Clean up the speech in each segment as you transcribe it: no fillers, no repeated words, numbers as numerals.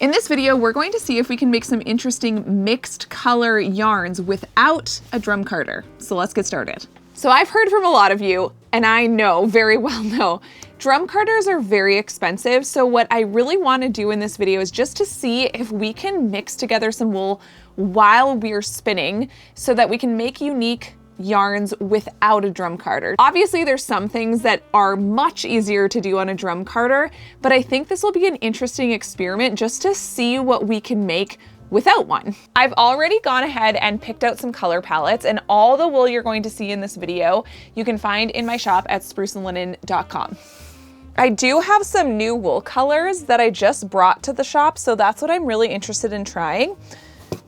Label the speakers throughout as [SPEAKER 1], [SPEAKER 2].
[SPEAKER 1] In this video, we're going to see if we can make some interesting mixed color yarns without a drum carder. So let's get started. So I've heard from a lot of you, and I know, very well know, drum carders are very expensive. So what I really want to do in this video is just to see if we can mix together some wool while we're spinning so that we can make unique yarns without a drum carder. Obviously, there's some things that are much easier to do on a drum carder, but I think this will be an interesting experiment just to see what we can make without one. I've already gone ahead and picked out some color palettes, and all the wool you're going to see in this video you can find in my shop at spruceandlinen.com. I do have some new wool colors that I just brought to the shop, so that's what I'm really interested in trying.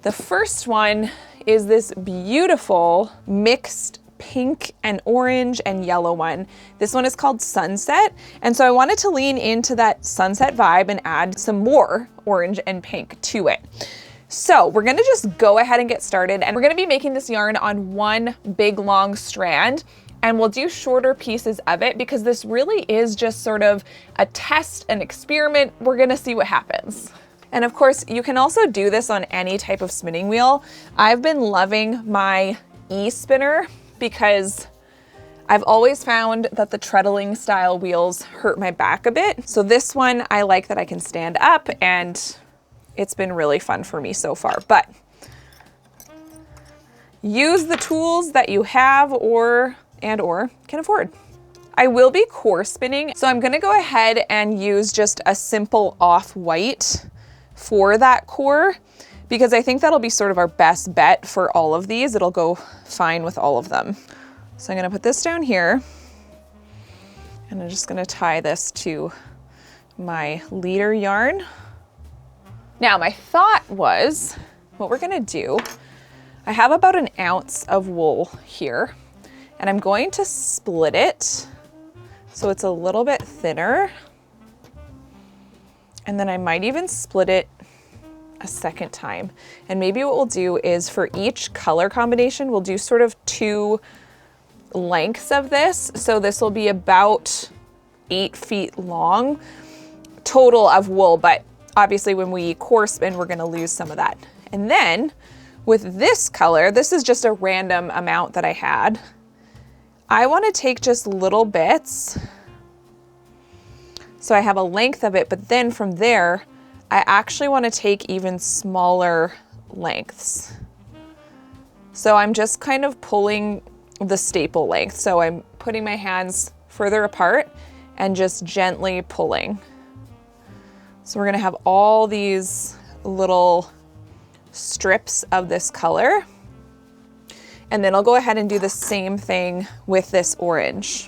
[SPEAKER 1] The first one is this beautiful mixed pink and orange and yellow one. This one is called Sunset. And so I wanted to lean into that sunset vibe and add some more orange and pink to it. So we're gonna just go ahead and get started. And we're gonna be making this yarn on one big long strand. And we'll do shorter pieces of it because this really is just sort of a test, an experiment. We're gonna see what happens. And of course, you can also do this on any type of spinning wheel. I've been loving my e-spinner because I've always found that the treadling style wheels hurt my back a bit. So this one, I like that I can stand up, and it's been really fun for me so far. But use the tools that you have or can afford. I will be core spinning, so I'm gonna go ahead and use just a simple off-white for that core, because I think that'll be sort of our best bet for all of these. It'll go fine with all of them. So I'm gonna put this down here, and I'm just gonna tie this to my leader yarn. Now my thought was, what we're gonna do, I have about an ounce of wool here, and I'm going to split it so it's a little bit thinner. And then I might even split it a second time. And maybe what we'll do is for each color combination, we'll do sort of 2 lengths of this. So this will be about 8 feet long total of wool, but obviously when we core spin, we're gonna lose some of that. And then with this color, this is just a random amount that I had. I wanna take just little bits. So I have a length of it, but then from there, I actually want to take even smaller lengths. So I'm just kind of pulling the staple length. So I'm putting my hands further apart and just gently pulling. So we're gonna have all these little strips of this color. And then I'll go ahead and do the same thing with this orange.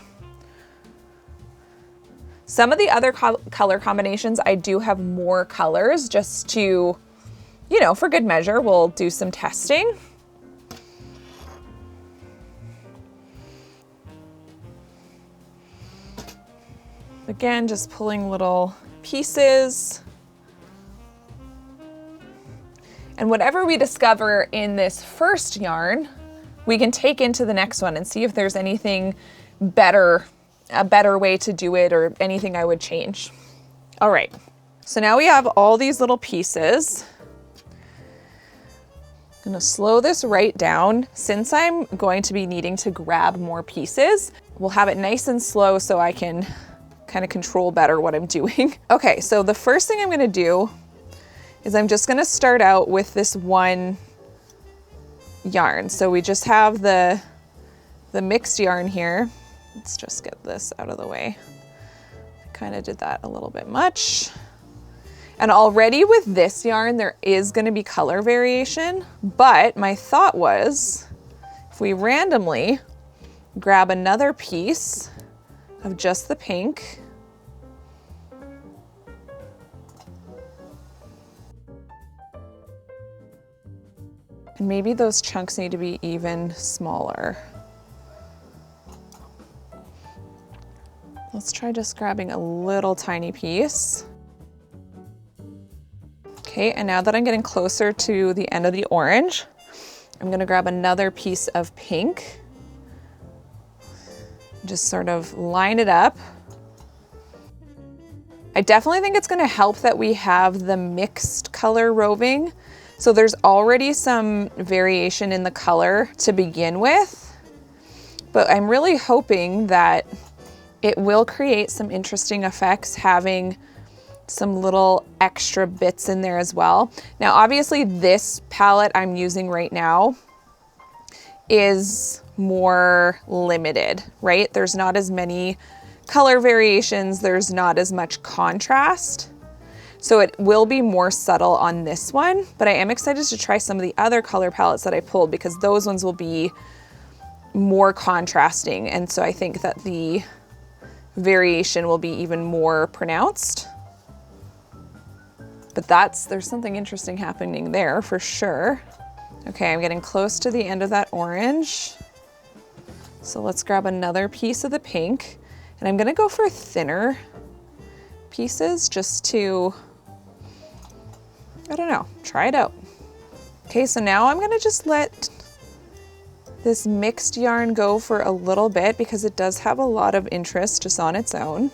[SPEAKER 1] Some of the other color combinations, I do have more colors just to, you know, for good measure, we'll do some testing. Again, just pulling little pieces. And whatever we discover in this first yarn, we can take into the next one and see if there's anything better, a better way to do it or anything I would change. All right, so now we have all these little pieces. I'm gonna slow this right down. Since I'm going to be needing to grab more pieces, we'll have it nice and slow so I can kind of control better what I'm doing. Okay, so the first thing I'm gonna do is I'm just gonna start out with this one yarn. So we just have the mixed yarn here. Let's just get this out of the way. I kind of did that a little bit much. And already with this yarn, there is going to be color variation, but my thought was if we randomly grab another piece of just the pink, and maybe those chunks need to be even smaller. Let's try just grabbing a little tiny piece. Okay, and now that I'm getting closer to the end of the orange, I'm gonna grab another piece of pink. Just sort of line it up. I definitely think it's gonna help that we have the mixed color roving. So there's already some variation in the color to begin with, but I'm really hoping that it will create some interesting effects having some little extra bits in there as well. Now, obviously this palette I'm using right now is more limited, right? There's not as many color variations, there's not as much contrast. So it will be more subtle on this one, but I am excited to try some of the other color palettes that I pulled because those ones will be more contrasting. And so I think that the variation will be even more pronounced. But there's something interesting happening there for sure. Okay, I'm getting close to the end of that orange. So let's grab another piece of the pink. And I'm gonna go for thinner pieces just to, I don't know, try it out. Okay, so now I'm gonna just let this mixed yarn go for a little bit because it does have a lot of interest just on its own.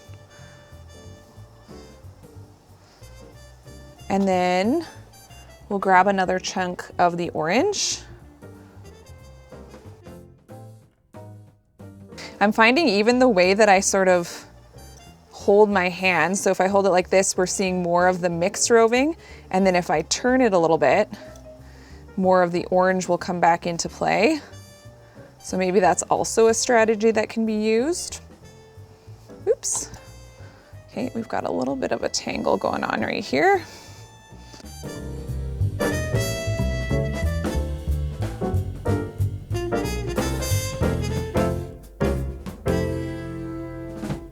[SPEAKER 1] And then we'll grab another chunk of the orange. I'm finding even the way that I sort of hold my hand, so if I hold it like this, we're seeing more of the mixed roving, and then if I turn it a little bit, more of the orange will come back into play. So maybe that's also a strategy that can be used. Oops. Okay, we've got a little bit of a tangle going on right here.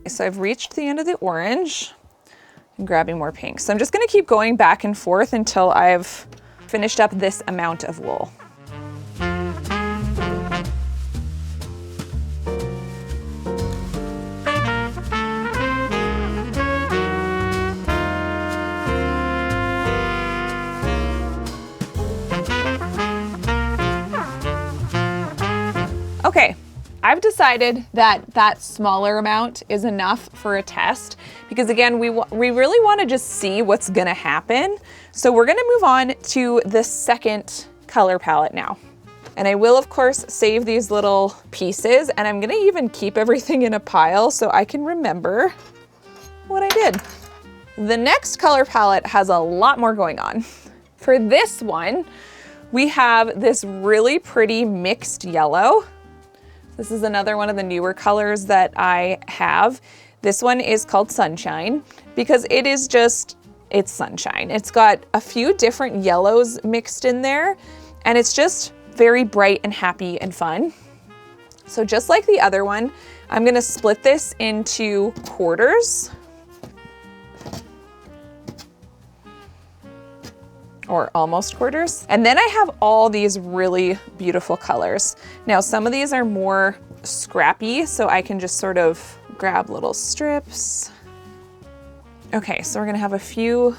[SPEAKER 1] So I've reached the end of the orange and grabbing more pink. So I'm just gonna keep going back and forth until I've finished up this amount of wool. Okay, I've decided that that smaller amount is enough for a test because again, we really want to just see what's gonna happen. So we're gonna move on to the second color palette now. And I will of course save these little pieces and I'm gonna even keep everything in a pile so I can remember what I did. The next color palette has a lot more going on. For this one, we have this really pretty mixed yellow. This is another one of the newer colors that I have. This one is called Sunshine because it's sunshine. It's got a few different yellows mixed in there and it's just very bright and happy and fun. So just like the other one, I'm gonna split this into quarters. Or almost quarters. And then I have all these really beautiful colors. Now, some of these are more scrappy, so I can just sort of grab little strips. Okay, so we're gonna have a few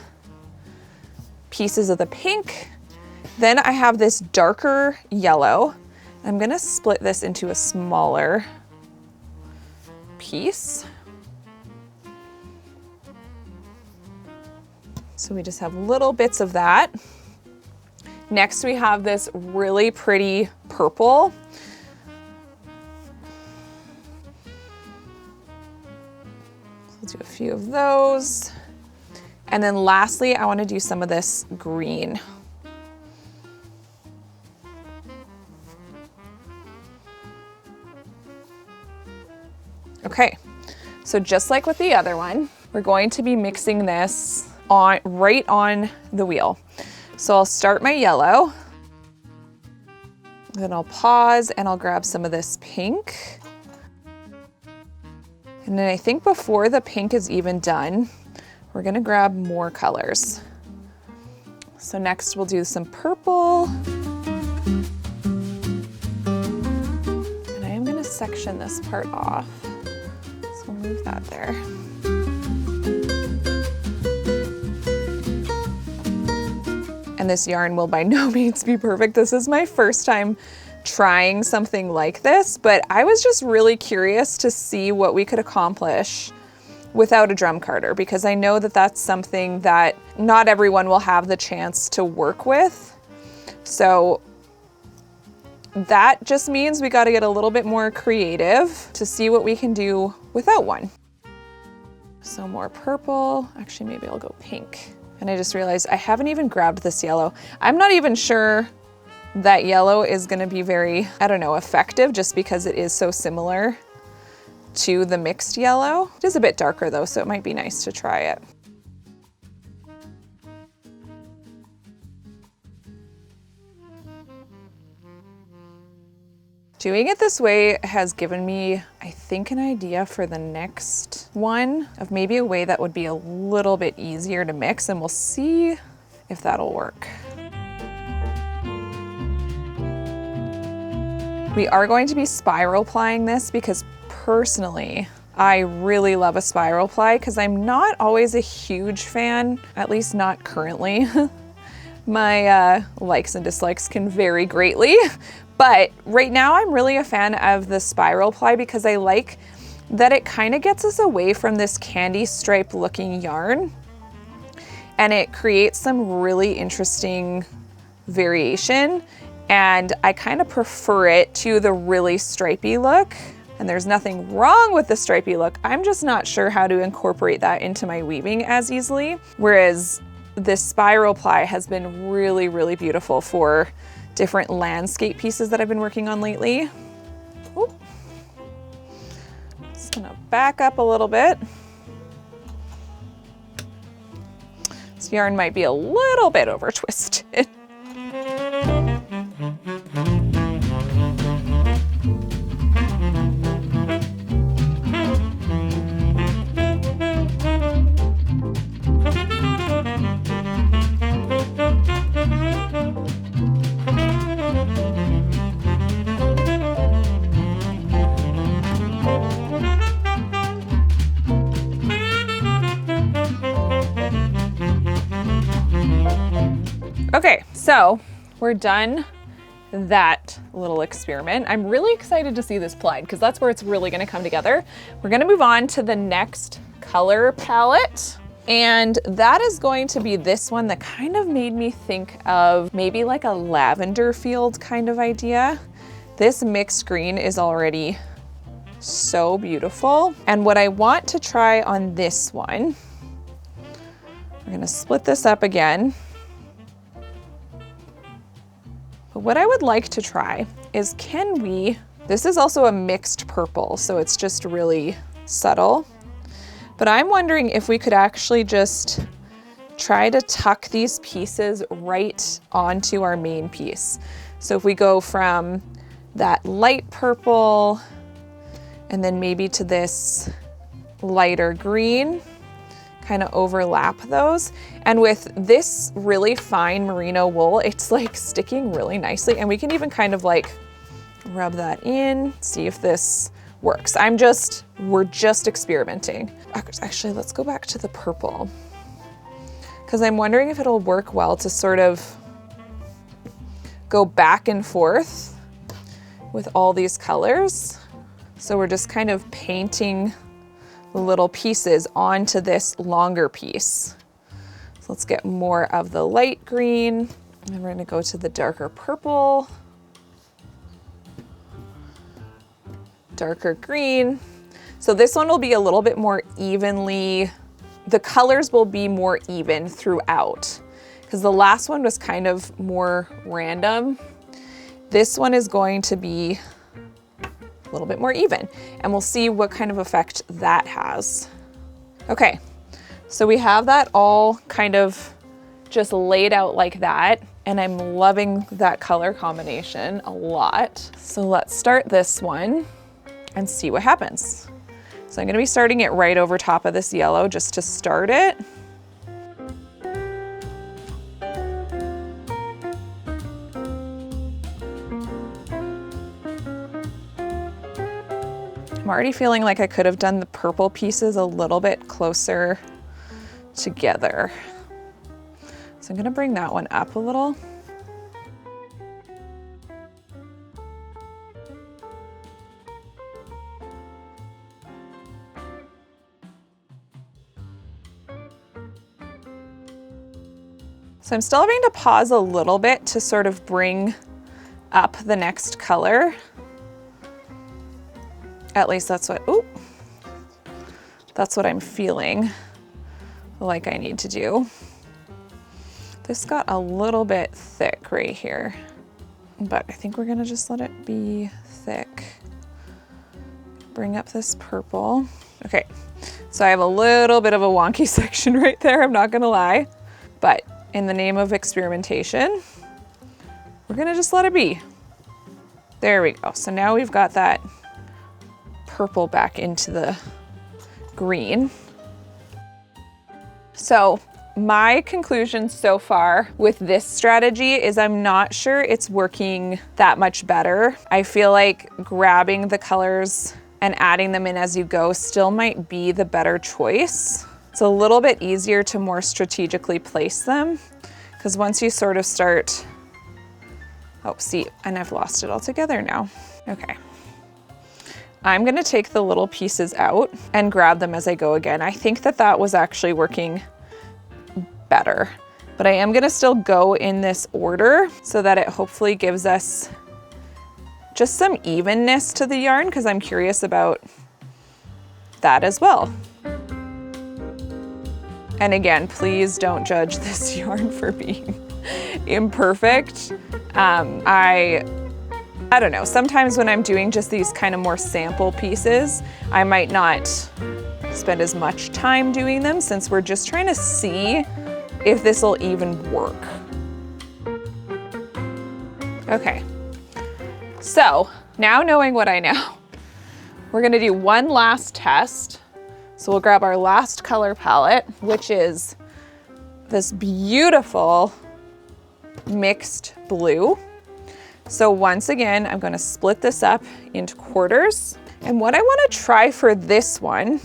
[SPEAKER 1] pieces of the pink. Then I have this darker yellow. I'm gonna split this into a smaller piece. So we just have little bits of that. Next we have this really pretty purple. We'll do a few of those. And then lastly, I want to do some of this green. Okay, so just like with the other one, we're going to be mixing this right on the wheel. So I'll start my yellow, then I'll pause and I'll grab some of this pink. And then I think before the pink is even done, we're gonna grab more colors. So next we'll do some purple. And I am gonna section this part off. So we'll move that there. And this yarn will by no means be perfect. This is my first time trying something like this, but I was just really curious to see what we could accomplish without a drum carder, because I know that that's something that not everyone will have the chance to work with. So that just means we got to get a little bit more creative to see what we can do without one. So more purple. Actually, maybe I'll go pink. And I just realized I haven't even grabbed this yellow. I'm not even sure that yellow is going to be very, I don't know, effective, just because it is so similar to the mixed yellow. It is a bit darker though, so it might be nice to try it. Doing it this way has given me, I think, an idea for the next one of maybe a way that would be a little bit easier to mix, and we'll see if that'll work. We are going to be spiral plying this because personally, I really love a spiral ply because I'm not always a huge fan, at least not currently. My likes and dislikes can vary greatly, but right now I'm really a fan of the spiral ply because I like that it kind of gets us away from this candy stripe looking yarn, and it creates some really interesting variation, and I kind of prefer it to the really stripy look. And there's nothing wrong with the stripy look. I'm just not sure how to incorporate that into my weaving as easily. Whereas this spiral ply has been really, really beautiful for different landscape pieces that I've been working on lately. Ooh. Just gonna back up a little bit. This yarn might be a little bit over twisted. Okay, so we're done that little experiment. I'm really excited to see this plied because that's where it's really gonna come together. We're gonna move on to the next color palette, and that is going to be this one that kind of made me think of maybe like a lavender field kind of idea. This mixed green is already so beautiful. And what I want to try on this one, we're gonna split this up again. But what I would like to try is, this is also a mixed purple, so it's just really subtle. But I'm wondering if we could actually just try to tuck these pieces right onto our main piece. So if we go from that light purple and then maybe to this lighter green, kind of overlap those. And with this really fine merino wool, it's like sticking really nicely. And we can even kind of like rub that in, see if this works. We're just experimenting. Actually, let's go back to the purple, because I'm wondering if it'll work well to sort of go back and forth with all these colors. So we're just kind of painting little pieces onto this longer piece. So let's get more of the light green, and then we're gonna go to the darker purple, darker green. So this one will be a little bit more evenly, the colors will be more even throughout, because the last one was kind of more random. This one is going to be a little bit more even, and we'll see what kind of effect that has. Okay, so we have that all kind of just laid out like that, and I'm loving that color combination a lot. So let's start this one and see what happens. So I'm gonna be starting it right over top of this yellow just to start it. I'm already feeling like I could have done the purple pieces a little bit closer together. So I'm gonna bring that one up a little. So I'm still having to pause a little bit to sort of bring up the next color. At least that's what, ooh, that's what I'm feeling like I need to do. This got a little bit thick right here, but I think we're gonna just let it be thick. Bring up this purple. Okay, so I have a little bit of a wonky section right there, I'm not gonna lie, but in the name of experimentation, we're gonna just let it be. There we go. So now we've got that purple back into the green. So my conclusion so far with this strategy is I'm not sure it's working that much better. I feel like grabbing the colors and adding them in as you go still might be the better choice. It's a little bit easier to more strategically place them, because once you sort of start, oh, see, and I've lost it altogether now. Okay. I'm gonna take the little pieces out and grab them as I go again. I think that that was actually working better, but I am gonna still go in this order so that it hopefully gives us just some evenness to the yarn, because I'm curious about that as well. And again, please don't judge this yarn for being imperfect. I don't know, sometimes when I'm doing just these kind of more sample pieces, I might not spend as much time doing them, since we're just trying to see if this will even work. Okay, so now knowing what I know, we're gonna do one last test. So we'll grab our last color palette, which is this beautiful mixed blue. So once again, I'm gonna split this up into quarters. And what I wanna try for this one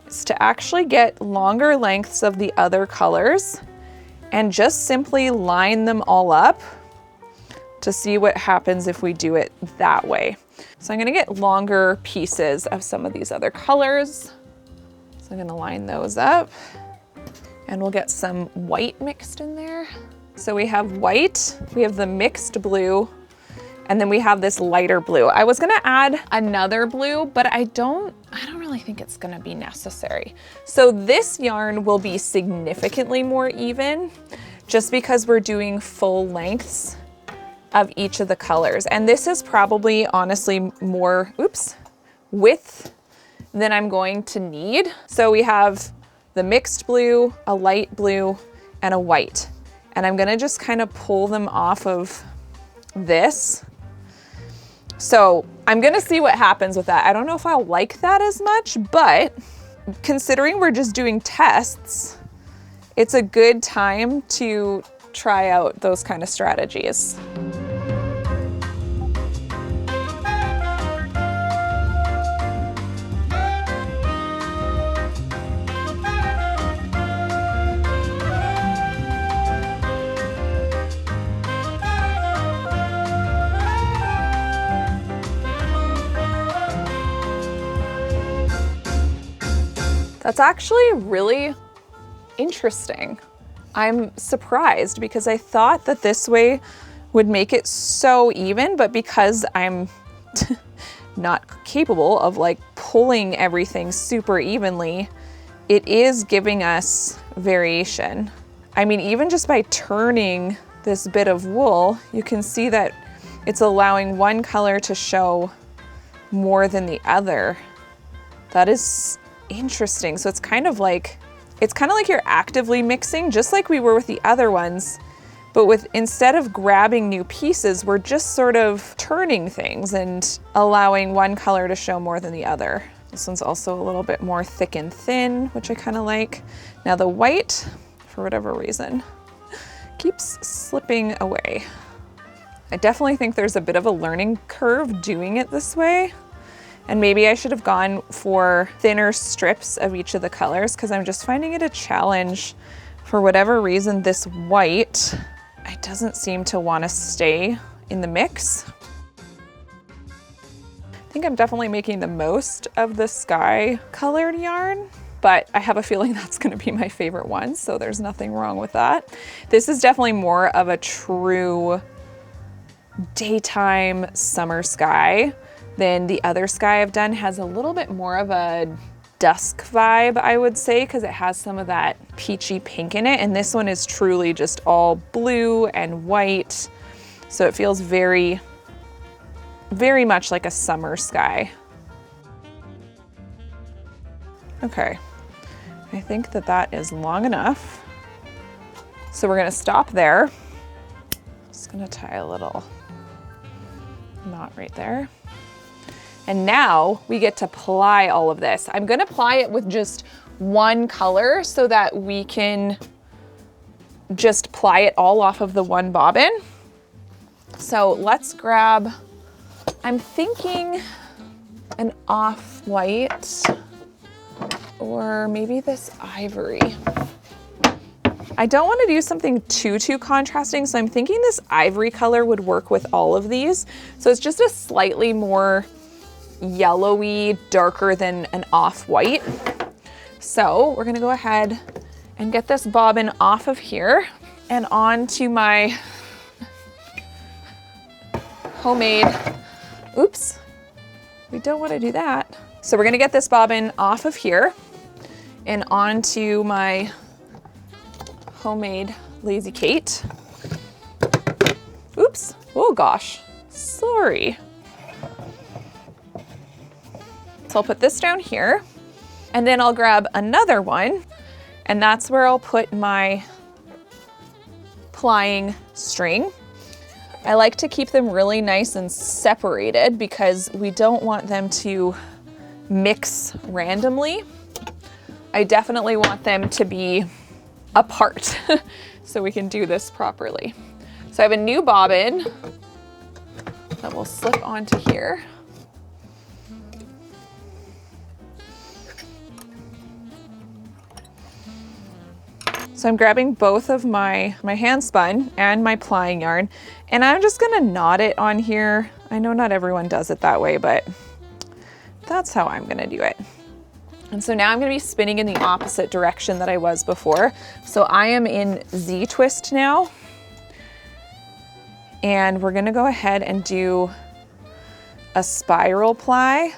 [SPEAKER 1] is to actually get longer lengths of the other colors and just simply line them all up to see what happens if we do it that way. So I'm gonna get longer pieces of some of these other colors. So I'm gonna line those up, and we'll get some white mixed in there. So we have white, we have the mixed blue, and then we have this lighter blue. I was gonna add another blue, but I don't really think it's gonna be necessary. So this yarn will be significantly more even, just because we're doing full lengths of each of the colors. And this is probably honestly more, width than I'm going to need. So we have the mixed blue, a light blue, and a white. And I'm gonna just kind of pull them off of this. So I'm gonna see what happens with that. I don't know if I'll like that as much, but considering we're just doing tests, it's a good time to try out those kind of strategies. That's actually really interesting. I'm surprised, because I thought that this way would make it so even, but because I'm not capable of like pulling everything super evenly, it is giving us variation. I mean, even just by turning this bit of wool, you can see that it's allowing one color to show more than the other. That is interesting. So it's kind of like you're actively mixing, just like we were with the other ones, but instead of grabbing new pieces, we're just sort of turning things and allowing one color to show more than the other. This one's also a little bit more thick and thin, which I kind of like. Now the white, for whatever reason, keeps slipping away. I definitely think there's a bit of a learning curve doing it this way. And maybe I should have gone for thinner strips of each of the colors, because I'm just finding it a challenge. For whatever reason, this white, it doesn't seem to want to stay in the mix. I think I'm definitely making the most of the sky colored yarn, but I have a feeling that's gonna be my favorite one, so there's nothing wrong with that. This is definitely more of a true daytime summer sky than the other sky I've done. Has a little bit more of a dusk vibe, I would say, because it has some of that peachy pink in it. And this one is truly just all blue and white. So it feels very, very much like a summer sky. Okay, I think that that is long enough. So we're gonna stop there. Just gonna tie a little knot right there. And now we get to ply all of this. I'm gonna ply it with just one color so that we can just ply it all off of the one bobbin. So let's grab, I'm thinking an off-white or maybe this ivory. I don't want to do something too contrasting, so I'm thinking this ivory color would work with all of these. So it's just a slightly more yellowy, darker than an off-white. So we're gonna go ahead and get this bobbin off of here and onto my homemade, oops, we don't want to do that. So we're gonna get this bobbin off of here and onto my homemade Lazy Kate. Oops, oh gosh, sorry. So I'll put this down here and then I'll grab another one and that's where I'll put my plying string. I like to keep them really nice and separated because we don't want them to mix randomly. I definitely want them to be apart so we can do this properly. So I have a new bobbin that will slip onto here. So I'm grabbing both of my hand spun and my plying yarn, and I'm just gonna knot it on here. I know not everyone does it that way, but that's how I'm gonna do it. And so now I'm gonna be spinning in the opposite direction that I was before. So I am in Z twist now. And we're gonna go ahead and do a spiral ply,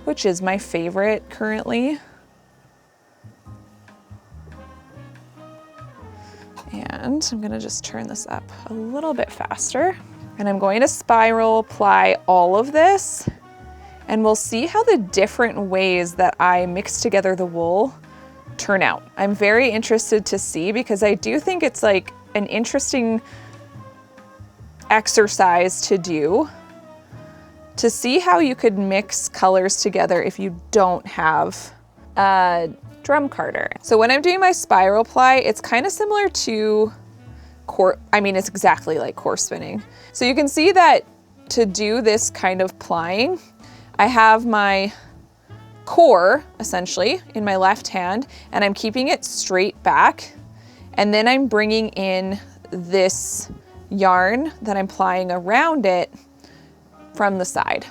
[SPEAKER 1] which is my favorite currently. And I'm gonna just turn this up a little bit faster. And I'm going to spiral ply all of this. And we'll see how the different ways that I mix together the wool turn out. I'm very interested to see because I do think it's like an interesting exercise to do to see how you could mix colors together if you don't have a drum carder. So when I'm doing my spiral ply, it's kind of similar to it's exactly like core spinning. So you can see that to do this kind of plying, I have my core essentially in my left hand and I'm keeping it straight back. And then I'm bringing in this yarn that I'm plying around it from the side.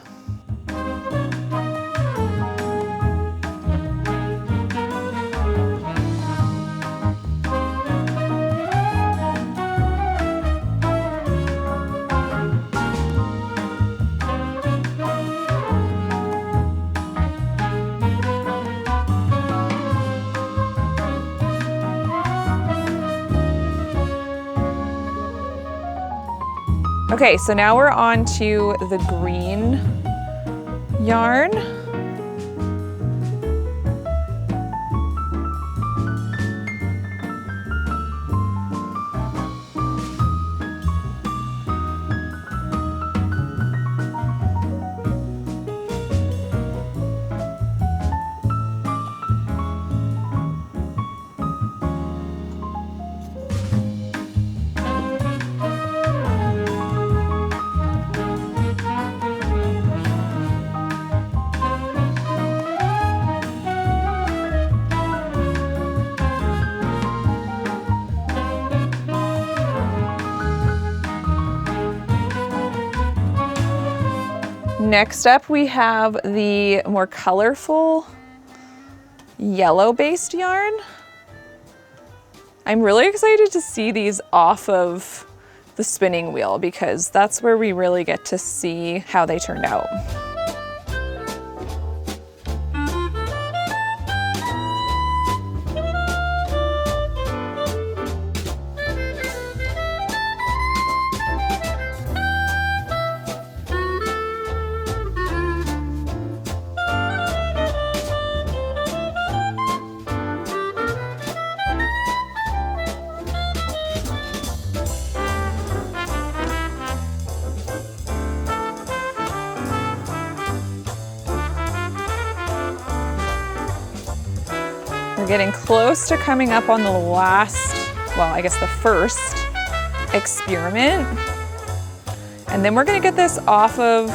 [SPEAKER 1] Okay, so now we're on to the green yarn. Next up, we have the more colorful yellow-based yarn. I'm really excited to see these off of the spinning wheel because that's where we really get to see how they turned out. We're getting close to coming up on the last, well, I guess the first experiment. And then we're gonna get this off of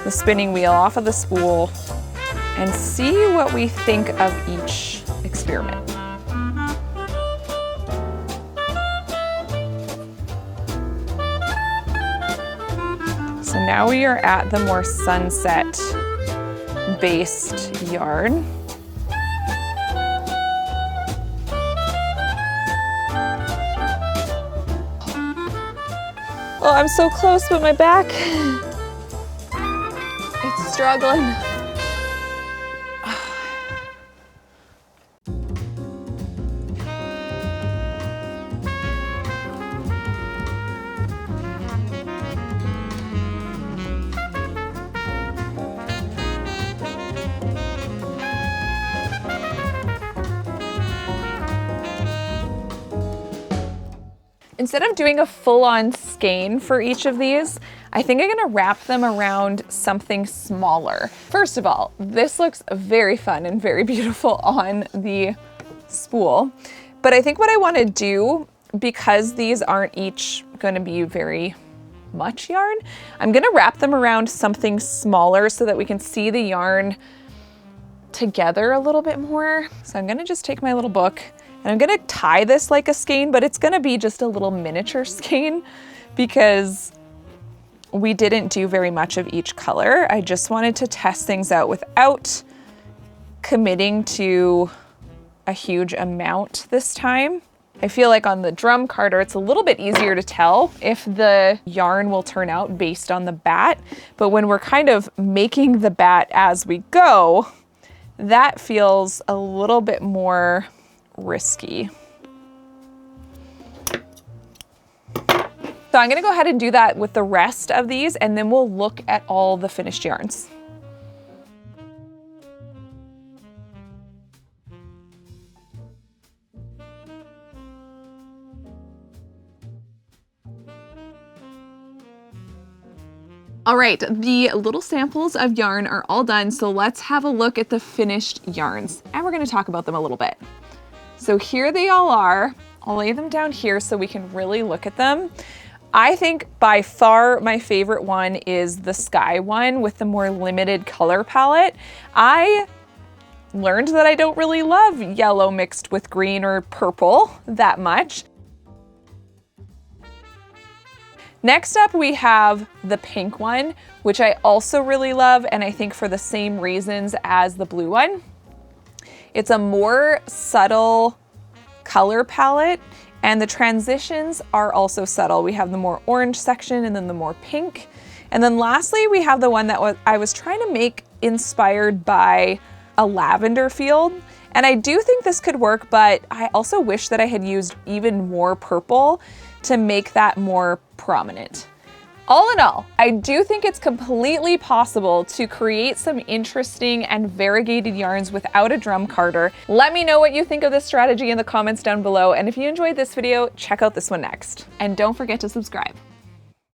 [SPEAKER 1] the spinning wheel, off of the spool, and see what we think of each experiment. So now we are at the more sunset-based yarn. Oh, I'm so close, but my back, it's struggling. Instead of doing a full-on skein for each of these, I think I'm gonna wrap them around something smaller. First of all, this looks very fun and very beautiful on the spool. But I think what I wanna do, because these aren't each gonna be very much yarn, I'm gonna wrap them around something smaller so that we can see the yarn together a little bit more. So I'm gonna just take my little book and I'm gonna tie this like a skein, but it's gonna be just a little miniature skein because we didn't do very much of each color. I just wanted to test things out without committing to a huge amount this time. I feel like on the drum carder, it's a little bit easier to tell if the yarn will turn out based on the bat, but when we're kind of making the bat as we go, that feels a little bit more risky. So I'm gonna go ahead and do that with the rest of these, and then we'll look at all the finished yarns. All right, the little samples of yarn are all done, so let's have a look at the finished yarns, and we're gonna talk about them a little bit. So here they all are. I'll lay them down here so we can really look at them. I think by far my favorite one is the sky one with the more limited color palette. I learned that I don't really love yellow mixed with green or purple that much. Next up, we have the pink one, which I also really love, and I think for the same reasons as the blue one. It's a more subtle color palette, and the transitions are also subtle. We have the more orange section and then the more pink. And then lastly, we have the one that I was trying to make inspired by a lavender field. And I do think this could work, but I also wish that I had used even more purple to make that more prominent. All in all, I do think it's completely possible to create some interesting and variegated yarns without a drum carder. Let me know what you think of this strategy in the comments down below, and if you enjoyed this video, check out this one next. And don't forget to subscribe.